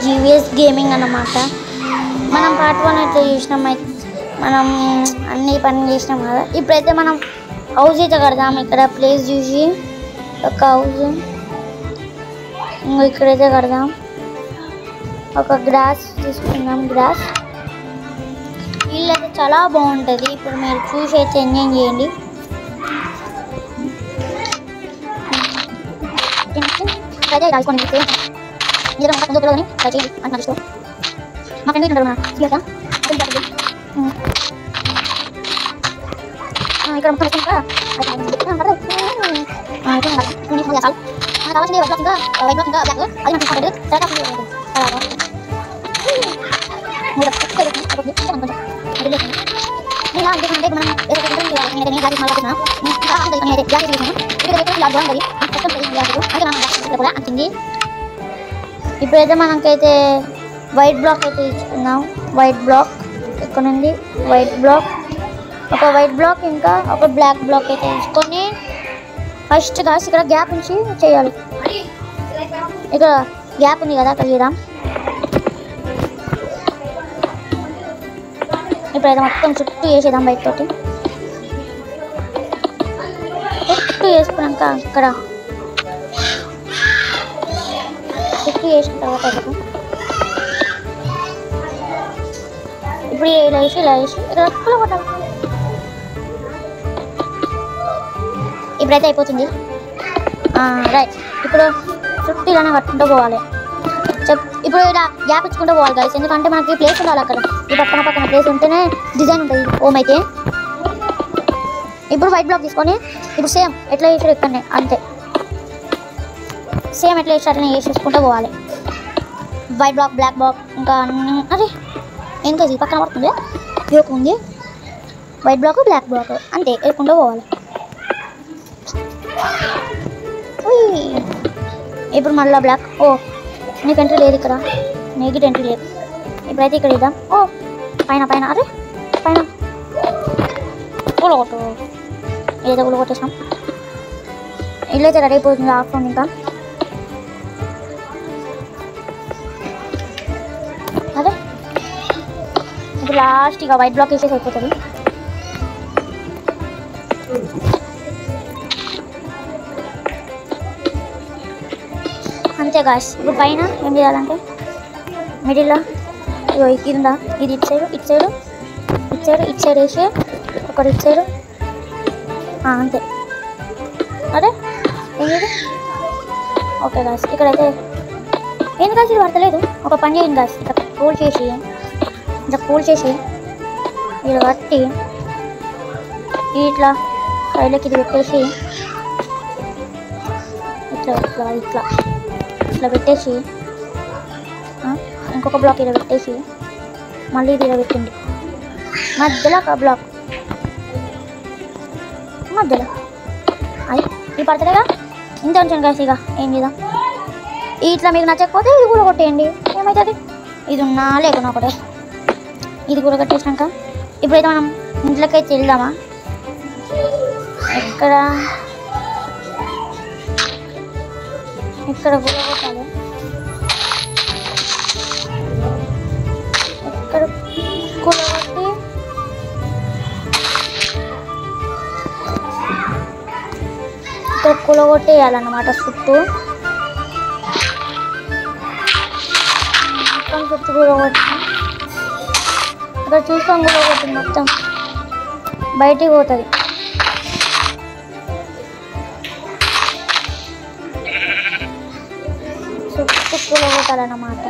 GVS gaming అన్నమాట. మనం part 1 అయితే చేసినాం, మనం అన్ని పనులు చేసినాం కదా. ఇప్పుడైతే మనం హౌస్ అయితే కడదాం. ఇక్కడ ప్లేస్ చూసి ఒక హౌస్ ఇక్కడైతే కడదాం. ఒక గ్రాస్ తీసుకుందాం. గ్రాస్ ఇల్లు అయితే చాలా బాగుంటుంది. ఇప్పుడు మీరు చూసి అయితే ఎంజాయ్ చేయండి. అయితే రాసుకోండి. ఏదో మా ఫ్రెండ్ కానీ ట్రై చేయండి అని నాకు ఇష్టం. మా ఫ్రెండ్ ఉంటారు ఇక్కడ మొత్తం ఇంకా కావాల్సింది వైట్ బ్లాక్ ఇంకా వైట్ బ్లాక్ ఇంకా బ్లాక్ అది మనకి తీసుకుంటుంది. ఇలా అంటే మనం అంటుంది. ఇప్పుడైతే మనకైతే వైట్ బ్లాక్ అయితే తీసుకుందాం. వైట్ బ్లాక్ ఇక్కడ నుండి వైట్ బ్లాక్, ఒక వైట్ బ్లాక్ ఇంకా ఒక బ్లాక్ బ్లాక్ అయితే తీసుకొని ఫస్ట్ గాస్ ఇక్కడ గ్యాప్ నుంచి చేయాలి. ఇక్కడ గ్యాప్ ఉంది కదా, అక్కడ చేద్దాం. ఇప్పుడైతే మొత్తం చుట్టూ వేసేద్దాం బయట తోటి. చుట్టూ వేసుకున్నాక ఇక్కడ చుట్టూ వేసిన తర్వాత ఇప్పుడు ఇలా వేసి ఇక్కడ చుట్టూ కొట్టాలి. ఇప్పుడైతే అయిపోతుంది. రైట్, ఇప్పుడు చుట్టూ ఇలానే కట్టుకుంటూ పోవాలి. ఇప్పుడు ఇలా గ్యాప్ ఇచ్చుకుంటూ పోవాలి గైస్, ఎందుకంటే మనకి ప్లేస్ ఉండాలి అక్కడ. ఈ పక్కన ప్లేస్ ఉంటేనే డిజైన్ ఉంటుంది హోమ్ అయితే. ఇప్పుడు వైట్ బ్లాక్ తీసుకొని ఇప్పుడు సేమ్ ఎట్లా వేసారు ఇక్కడనే అంతే, సేమ్ ఎట్లా వేసారని వేసేసుకుంటూ పోవాలి. వైట్ బ్లాక్, బ్లాక్ బ్లాక్ ఇంకా అరే ఎంత ఈ పక్కన పడుతుంది యోక్ ఉంది. వైట్ బ్లాక్, బ్లాక్ బ్లాక్ అంతే వేసుకుంటూ పోవాలి. ఇప్పుడు మళ్ళీ బ్లాక్. ఓ నీకు ఎంట్రీ లేదు ఇక్కడ, నీకు ఎంట్రీ లేదు. ఇప్పుడైతే ఇక్కడ ఇద్దాం. ఓ పైన అరే పైన కూలగొట్టు, ఏదో కూలగొట్టేసాం. ఇల్లు అయితే రెడీ అయిపోతుంది. ఆఫ్ ఉంది ఇంకా. అదే ఇప్పుడు లాస్ట్ ఇక వైట్ బ్లాక్ వేసేసి అయిపోతుంది. అంతే గాస్. ఇప్పుడు పైన ఏం చేయాలంటే మిడిల్లో ఇది ఉందా, ఇది ఇటు సైడ్ వేసి ఒకటి ఇటు సైడు అంతే. అదే ఏంటి ఓకే గాస్. ఇక్కడైతే ఏంది గాస్ ఇది పడతలేదు. ఒక పని చేయండి గాస్, ఇట్లా కూల్ చేసి ఇలా కట్టి ఇట్లా సైడ్లోకి ఇది పెట్టేసి ఇట్లా పెట్టేసి ఇంకొక బ్లాక్ ఇలా పెట్టేసి మళ్ళీ ఇది ఇలా పెట్టండి. మధ్యలో ఒక బ్లాక్ మధ్యలో అది ఇది పడతలేగా, ఇంత ఉంచండి కాసి. ఇక ఏం చేద్దాం, ఇట్లా మీకు నచ్చకపోతే ఇది కూడా కొట్టేయండి, ఏమవుతుంది. ఇది ఉన్నా లేకున్నా ఒకటే. ఇది కూడా కట్టేసినాక ఇప్పుడైతే మనం ఇంట్లోకైతే వెళ్దామా. ఇక్కడ కూడా కొట్టాలి. ఇక్కడ కూలగొట్టి ఇక్కడ కూలగొట్టేయాలన్నమాట. చుట్టూ మొత్తం చుట్టూ కూలగొట్టి ఇక్కడ చూసుకొని కూలగొట్టి మొత్తం బయటికి పోతుంది. చుట్టూ కూలగొట్టాలన్నమాట.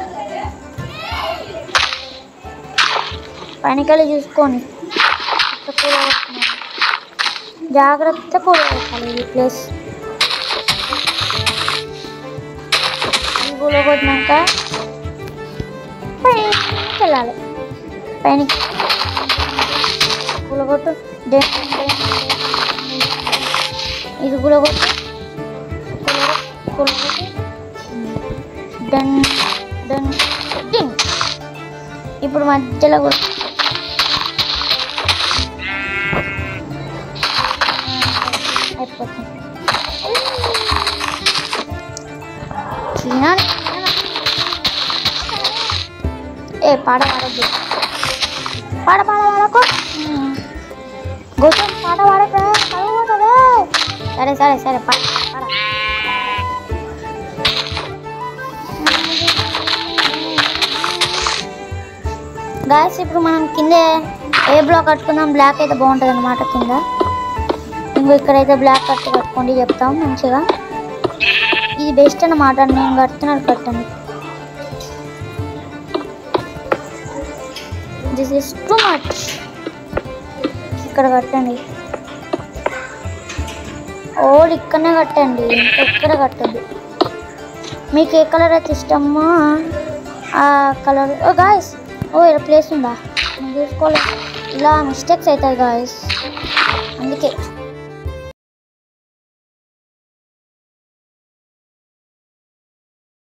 పైనకెళ్ళి చూసుకొని జాగ్రత్త కూలగొట్టాలి. ఈ ప్లేస్ కూలగొట్టినాక పైనకి వెళ్ళాలి. పైనకి కూలగొట్టు, ఇది కూలగొట్టు, డన్ డన్ డింగ్. ఇప్పుడు మధ్యలో కూడా అయిపోతుంది. తినాలి. ఏ పాట పాడద్దు, పాడకు గౌతమ్, పాట పాడక చదువుతుంది. సరే సరే సరే పాడ. గాయస్ ఇప్పుడు మనం కింద ఏ బ్లాక్ కట్టుకుందాం. బ్లాక్ అయితే బాగుంటుంది అన్నమాట కింద. ఇంకో ఇక్కడైతే బ్లాక్ కట్టుకోండి చెప్తాం మంచిగా. ఇది బెస్ట్ అన్నమాట. నేను కడుతున్నాను, కట్టండి. This is too much. ఇక్కడ కట్టండి. ఓల్ ఇక్కడనే కట్టండి, ఎక్కడ కట్టండి. మీకు ఏ కలర్ అయితే ఇష్టమో ఆ కలర్. ఓ గాయస్, ఓ ఇక్కడ ప్లేస్ ఉందా? నేను చూసుకోలేదు. ఇలా మిస్టేక్స్ అవుతాయి గాయస్, అందుకే